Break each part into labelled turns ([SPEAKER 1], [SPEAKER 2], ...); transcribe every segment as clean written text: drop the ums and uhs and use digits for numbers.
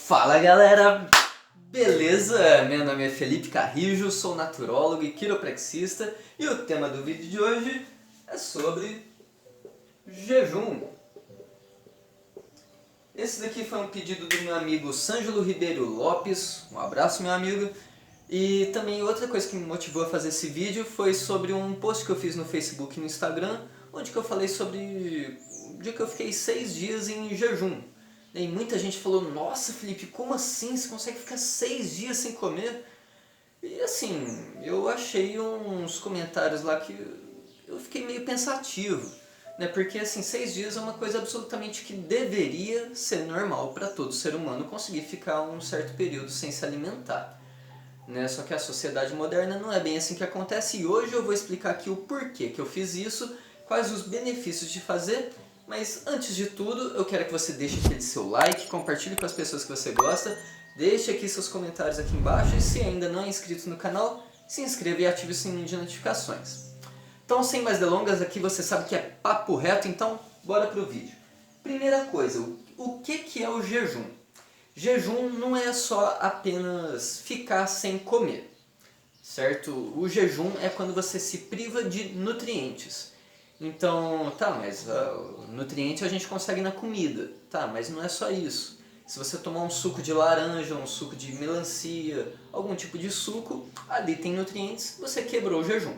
[SPEAKER 1] Fala galera, beleza? Meu nome é Felipe Carrijo, sou naturólogo e quiropraxista e o tema do vídeo de hoje é sobre jejum. Esse daqui foi um pedido do meu amigo Sângelo Ribeiro Lopes, um abraço meu amigo. E também outra coisa que me motivou a fazer esse vídeo foi sobre um post que eu fiz no Facebook e no Instagram, onde que eu falei sobre o dia que eu fiquei 6 dias em jejum. E muita gente falou, nossa Felipe, como assim? Você consegue ficar 6 dias sem comer? E assim, eu achei uns comentários lá que eu fiquei meio pensativo, né? Porque assim, 6 dias é uma coisa absolutamente que deveria ser normal para todo ser humano conseguir ficar um certo período sem se alimentar. Né? Só que a sociedade moderna não é bem assim que acontece e hoje eu vou explicar aqui o porquê que eu fiz isso, quais os benefícios de fazer, mas antes de tudo eu quero que você deixe aquele seu like, compartilhe com as pessoas que você gosta, deixe aqui seus comentários aqui embaixo e se ainda não é inscrito no canal, se inscreva e ative o sininho de notificações. Então sem mais delongas, aqui você sabe que é papo reto, então bora pro vídeo. Primeira coisa, o que é o jejum? Jejum não é só apenas ficar sem comer, certo? O jejum é quando você se priva de nutrientes. Então, tá, mas nutriente a gente consegue na comida, tá, mas não é só isso. Se você tomar um suco de laranja, um suco de melancia, algum tipo de suco, ali tem nutrientes, você quebrou o jejum.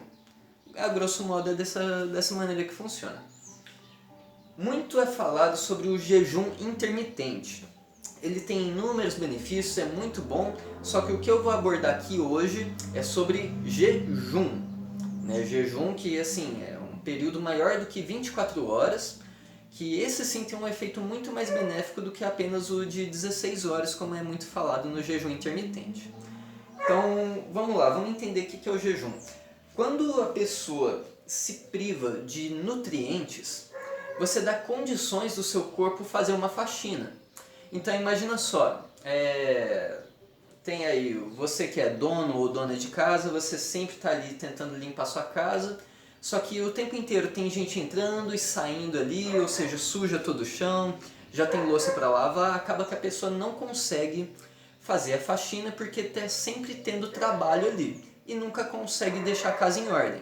[SPEAKER 1] A grosso modo é dessa maneira que funciona. Muito é falado sobre o jejum intermitente. Ele tem inúmeros benefícios, é muito bom, só que o que eu vou abordar aqui hoje é sobre jejum. Né? Jejum que assim, é um período maior do que 24 horas, que esse sim tem um efeito muito mais benéfico do que apenas o de 16 horas, como é muito falado no jejum intermitente. Então vamos lá, vamos entender o que é o jejum. Quando a pessoa se priva de nutrientes, você dá condições do seu corpo fazer uma faxina. Então imagina só, tem aí você que é dono ou dona de casa, você sempre está ali tentando limpar a sua casa, só que o tempo inteiro tem gente entrando e saindo ali, ou seja, suja todo o chão, já tem louça para lavar, acaba que a pessoa não consegue fazer a faxina porque está sempre tendo trabalho ali e nunca consegue deixar a casa em ordem.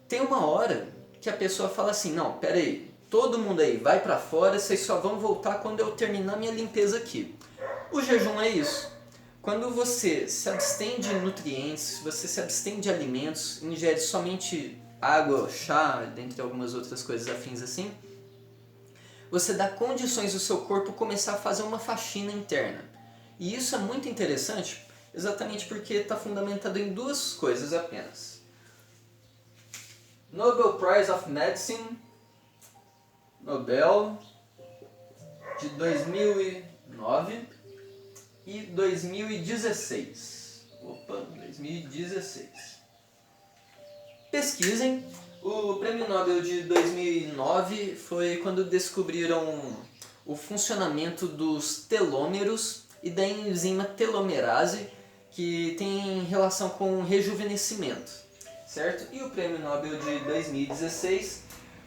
[SPEAKER 1] Tem uma hora que a pessoa fala assim, não, pera aí, todo mundo aí vai pra fora, vocês só vão voltar quando eu terminar minha limpeza aqui. O jejum é isso. Quando você se abstém de nutrientes, você se abstém de alimentos, ingere somente água, chá, dentre algumas outras coisas afins assim, você dá condições do seu corpo começar a fazer uma faxina interna. E isso é muito interessante, exatamente porque está fundamentado em duas coisas apenas. Nobel Prize of Medicine, Nobel, de 2009 e 2016. Opa, 2016. Pesquisem. O prêmio Nobel de 2009 foi quando descobriram o funcionamento dos telômeros e da enzima telomerase, que tem relação com rejuvenescimento, certo? E o prêmio Nobel de 2016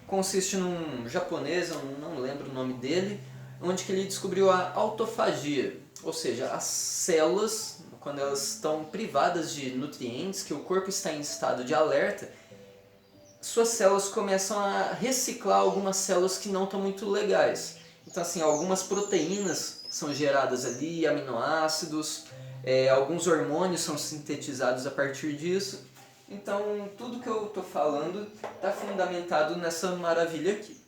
[SPEAKER 1] consiste num japonês, eu não lembro o nome dele, onde que ele descobriu a autofagia, ou seja, as células, quando elas estão privadas de nutrientes, que o corpo está em estado de alerta, suas células começam a reciclar algumas células que não estão muito legais. Então assim, algumas proteínas são geradas ali, aminoácidos, alguns hormônios são sintetizados a partir disso. Então tudo que eu estou falando está fundamentado nessa maravilha aqui.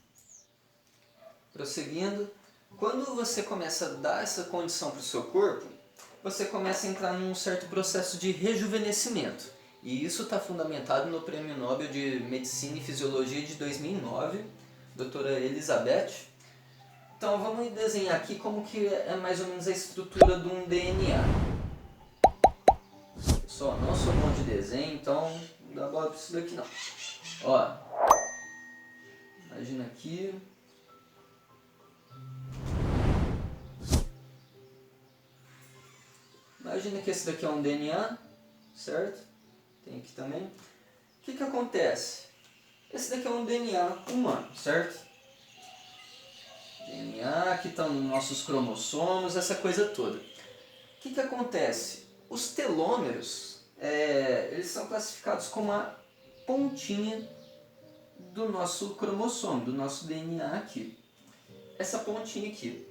[SPEAKER 1] Prosseguindo, quando você começa a dar essa condição para o seu corpo, você começa a entrar num certo processo de rejuvenescimento. E isso está fundamentado no Prêmio Nobel de Medicina e Fisiologia de 2009, doutora Elizabeth. Então vamos desenhar aqui como que é mais ou menos a estrutura de um DNA. Pessoal, não sou bom de desenho, então não dá bola para isso daqui não. Ó, imagina aqui. Imagina que esse daqui é um DNA, certo? Tem aqui também. O que acontece? Esse daqui é um DNA humano, certo? DNA, aqui estão nossos cromossomos, essa coisa toda. O que acontece? Os telômeros, eles são classificados como a pontinha do nosso cromossomo, do nosso DNA aqui. Essa pontinha aqui.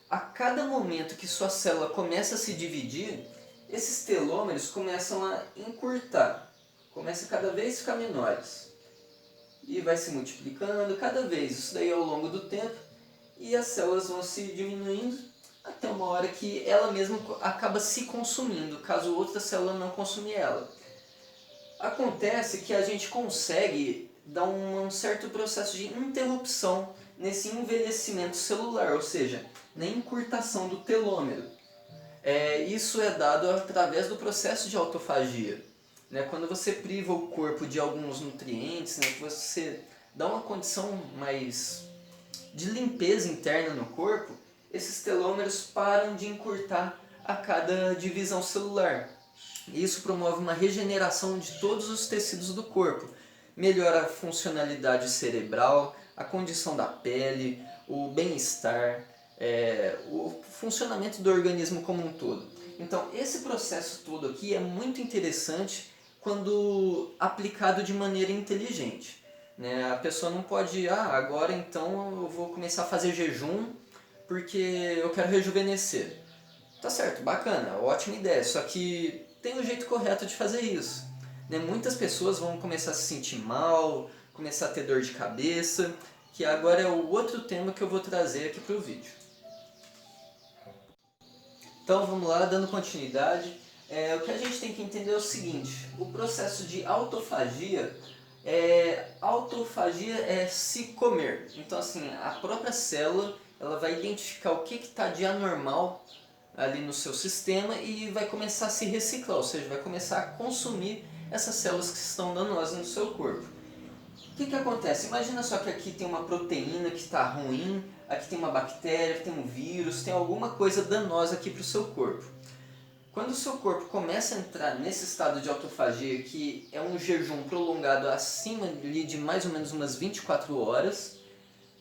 [SPEAKER 1] A cada momento que sua célula começa a se dividir, esses telômeros começam a encurtar, começam a cada vez ficar menores. E vai se multiplicando cada vez, isso daí ao longo do tempo, e as células vão se diminuindo até uma hora que ela mesma acaba se consumindo, caso outra célula não consumir ela. Acontece que a gente consegue dar um certo processo de interrupção nesse envelhecimento celular, ou seja, na encurtação do telômero. Isso é dado através do processo de autofagia. Quando você priva o corpo de alguns nutrientes, você dá uma condição mais de limpeza interna no corpo, esses telômeros param de encurtar a cada divisão celular. Isso promove uma regeneração de todos os tecidos do corpo, melhora a funcionalidade cerebral, a condição da pele, o bem-estar, o funcionamento do organismo como um todo. Então esse processo todo aqui é muito interessante quando aplicado de maneira inteligente. A pessoa não pode, agora então eu vou começar a fazer jejum porque eu quero rejuvenescer. Tá certo, bacana, ótima ideia, só que tem um jeito correto de fazer isso. Muitas pessoas vão começar a se sentir mal, começar a ter dor de cabeça, que agora é o outro tema que eu vou trazer aqui para o vídeo. Então vamos lá, dando continuidade. O que a gente tem que entender é o seguinte: o processo de autofagia é se comer. Então assim, a própria célula ela vai identificar o que está de anormal ali no seu sistema e vai começar a se reciclar, ou seja, vai começar a consumir essas células que estão danosas no seu corpo. O que acontece? Imagina só que aqui tem uma proteína que está ruim, aqui tem uma bactéria, tem um vírus, tem alguma coisa danosa aqui para o seu corpo. Quando o seu corpo começa a entrar nesse estado de autofagia, que é um jejum prolongado acima de mais ou menos umas 24 horas,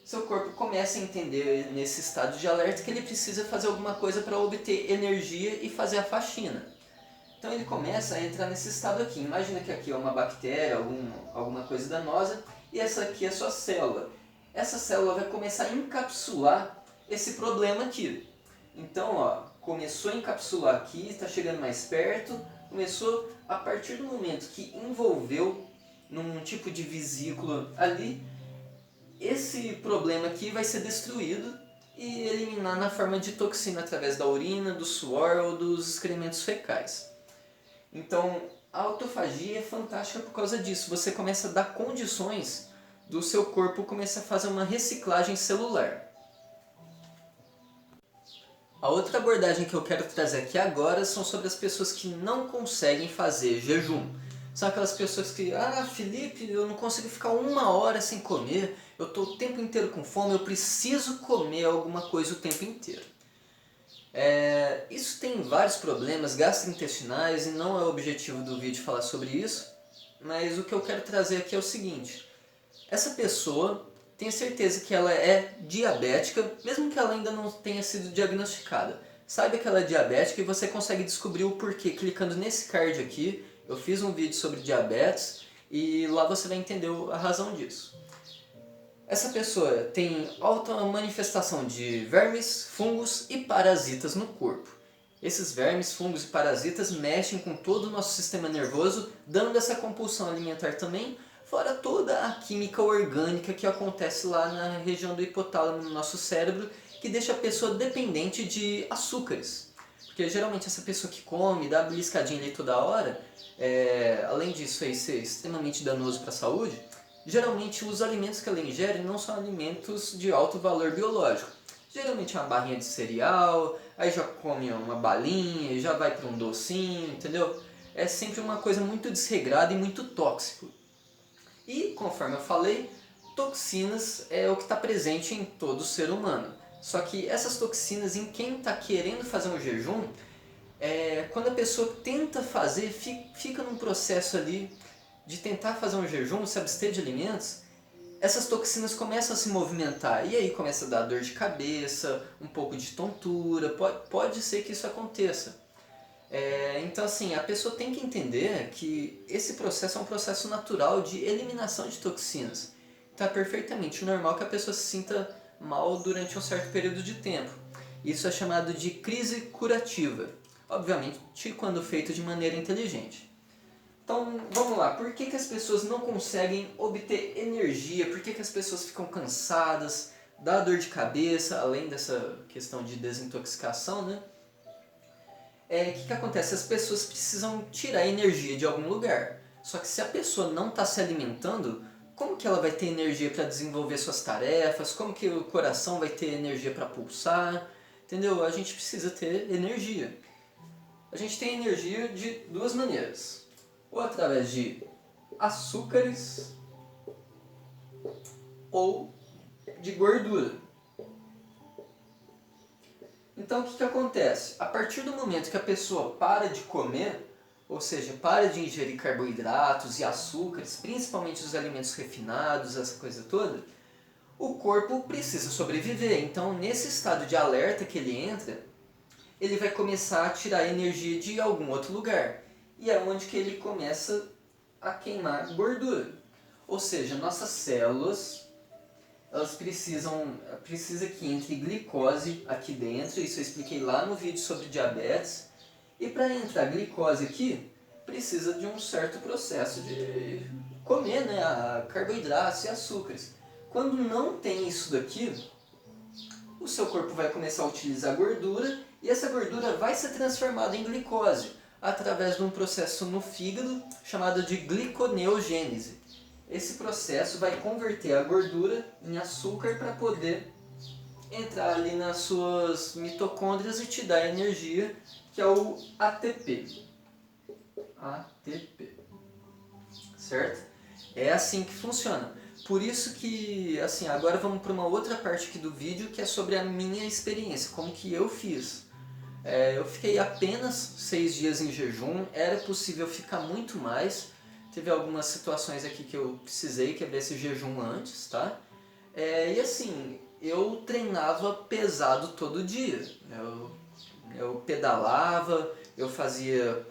[SPEAKER 1] seu corpo começa a entender nesse estado de alerta que ele precisa fazer alguma coisa para obter energia e fazer a faxina. Então ele começa a entrar nesse estado aqui. Imagina que aqui é uma bactéria, alguma coisa danosa, e essa aqui é a sua célula. Essa célula vai começar a encapsular esse problema aqui. Então, começou a encapsular aqui, está chegando mais perto, começou a partir do momento que envolveu num tipo de vesícula ali, esse problema aqui vai ser destruído e eliminar na forma de toxina através da urina, do suor ou dos excrementos fecais. Então, a autofagia é fantástica por causa disso. Você começa a dar condições do seu corpo começar a fazer uma reciclagem celular. A outra abordagem que eu quero trazer aqui agora são sobre as pessoas que não conseguem fazer jejum. São aquelas pessoas que, Felipe, eu não consigo ficar 1 hora sem comer, eu estou o tempo inteiro com fome, eu preciso comer alguma coisa o tempo inteiro. Isso tem vários problemas gastrointestinais e não é o objetivo do vídeo falar sobre isso, mas o que eu quero trazer aqui é o seguinte: essa pessoa tem certeza que ela é diabética, mesmo que ela ainda não tenha sido diagnosticada. Saiba que ela é diabética e você consegue descobrir o porquê clicando nesse card aqui. Eu fiz um vídeo sobre diabetes e lá você vai entender a razão disso. Essa pessoa tem alta manifestação de vermes, fungos e parasitas no corpo. Esses vermes, fungos e parasitas mexem com todo o nosso sistema nervoso, dando essa compulsão alimentar também, fora toda a química orgânica que acontece lá na região do hipotálamo no nosso cérebro, que deixa a pessoa dependente de açúcares. Porque geralmente essa pessoa que come, dá beliscadinha ali toda hora, além disso aí ser extremamente danoso para a saúde, geralmente os alimentos que ela ingere não são alimentos de alto valor biológico. Geralmente é uma barrinha de cereal, aí já come uma balinha, já vai para um docinho, entendeu? É sempre uma coisa muito desregrada e muito tóxico. E, conforme eu falei, toxinas é o que está presente em todo ser humano. Só que essas toxinas, em quem está querendo fazer um jejum, quando a pessoa tenta fazer, fica num processo ali de tentar fazer um jejum, se abster de alimentos, essas toxinas começam a se movimentar e aí começa a dar dor de cabeça, um pouco de tontura, pode ser que isso aconteça. Então assim, a pessoa tem que entender que esse processo é um processo natural de eliminação de toxinas. Então é perfeitamente normal que a pessoa se sinta mal durante um certo período de tempo. Isso é chamado de crise curativa, obviamente quando feito de maneira inteligente. Então vamos lá, por que as pessoas não conseguem obter energia? Por que as pessoas ficam cansadas, dá dor de cabeça, além dessa questão de desintoxicação, né? O que acontece? As pessoas precisam tirar energia de algum lugar. Só que se a pessoa não está se alimentando, como que ela vai ter energia para desenvolver suas tarefas? Como que o coração vai ter energia para pulsar? Entendeu? A gente precisa ter energia. A gente tem energia de duas maneiras. Ou através de açúcares ou de gordura. Então o que acontece? A partir do momento que a pessoa para de comer, ou seja, para de ingerir carboidratos e açúcares, principalmente os alimentos refinados, essa coisa toda, o corpo precisa sobreviver. Então nesse estado de alerta que ele entra, ele vai começar a tirar energia de algum outro lugar. E é onde que ele começa a queimar gordura. Ou seja, nossas células elas precisa que entre glicose aqui dentro, isso eu expliquei lá no vídeo sobre diabetes. E para entrar glicose aqui, precisa de um certo processo de comer, né, carboidratos e açúcares. Quando não tem isso daqui, o seu corpo vai começar a utilizar gordura e essa gordura vai ser transformada em glicose através de um processo no fígado chamado de gliconeogênese. Esse processo vai converter a gordura em açúcar para poder entrar ali nas suas mitocôndrias e te dar energia, que é o ATP. ATP. Certo? É assim que funciona. Por isso que, assim, agora vamos para uma outra parte aqui do vídeo que é sobre a minha experiência, como que eu fiz. Eu fiquei apenas 6 dias em jejum, era possível ficar muito mais. Teve algumas situações aqui que eu precisei quebrar esse jejum antes, tá? E assim, eu treinava pesado todo dia. Eu pedalava, eu fazia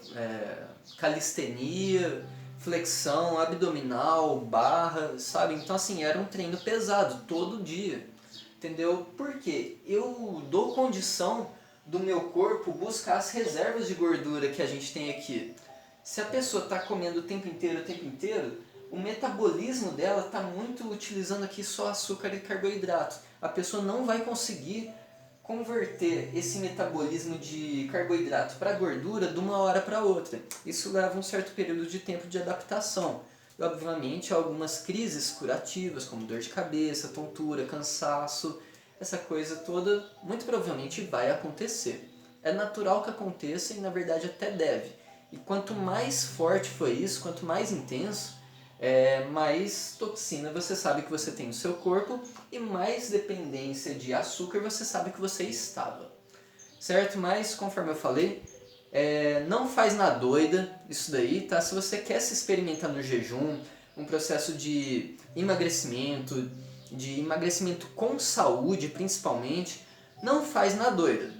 [SPEAKER 1] calistenia, flexão, abdominal, barra, sabe? Então assim, era um treino pesado todo dia, entendeu? Porque eu dou condição do meu corpo buscar as reservas de gordura que a gente tem aqui. Se a pessoa está comendo o tempo inteiro, o metabolismo dela está muito utilizando aqui só açúcar e carboidrato. A pessoa não vai conseguir converter esse metabolismo de carboidrato para gordura de uma hora para outra. Isso leva um certo período de tempo de adaptação. E obviamente algumas crises curativas, como dor de cabeça, tontura, cansaço, essa coisa toda muito provavelmente vai acontecer. É natural que aconteça e na verdade até deve. E quanto mais forte foi isso, quanto mais intenso, mais toxina você sabe que você tem no seu corpo e mais dependência de açúcar você sabe que você estava. Certo? Mas, conforme eu falei, não faz na doida isso daí, tá? Se você quer se experimentar no jejum, um processo de emagrecimento com saúde principalmente, não faz na doida.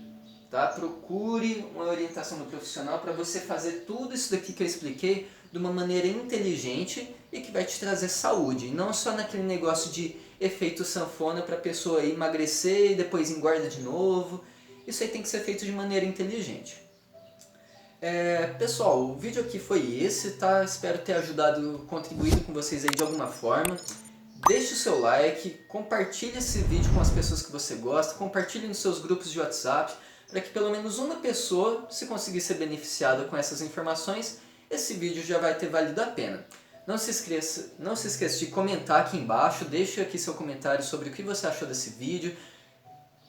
[SPEAKER 1] Tá? Procure uma orientação do profissional para você fazer tudo isso daqui que eu expliquei de uma maneira inteligente e que vai te trazer saúde. E não só naquele negócio de efeito sanfona para a pessoa emagrecer e depois engorda de novo. Isso aí tem que ser feito de maneira inteligente. Pessoal, o vídeo aqui foi esse, tá? Espero ter contribuído com vocês aí de alguma forma. Deixe o seu like, compartilhe esse vídeo com as pessoas que você gosta, compartilhe nos seus grupos de WhatsApp, para que pelo menos uma pessoa, se conseguir ser beneficiada com essas informações, esse vídeo já vai ter valido a pena. Não se esqueça de comentar aqui embaixo, deixe aqui seu comentário sobre o que você achou desse vídeo.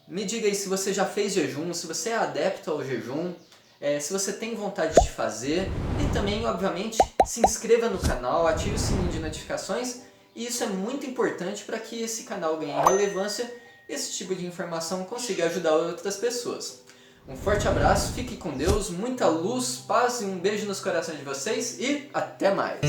[SPEAKER 1] Me diga aí se você já fez jejum, se você é adepto ao jejum, se você tem vontade de fazer. E também, obviamente, se inscreva no canal, ative o sininho de notificações. E isso é muito importante para que esse canal ganhe relevância e esse tipo de informação consiga ajudar outras pessoas. Um forte abraço, fique com Deus, muita luz, paz e um beijo nos corações de vocês e até mais!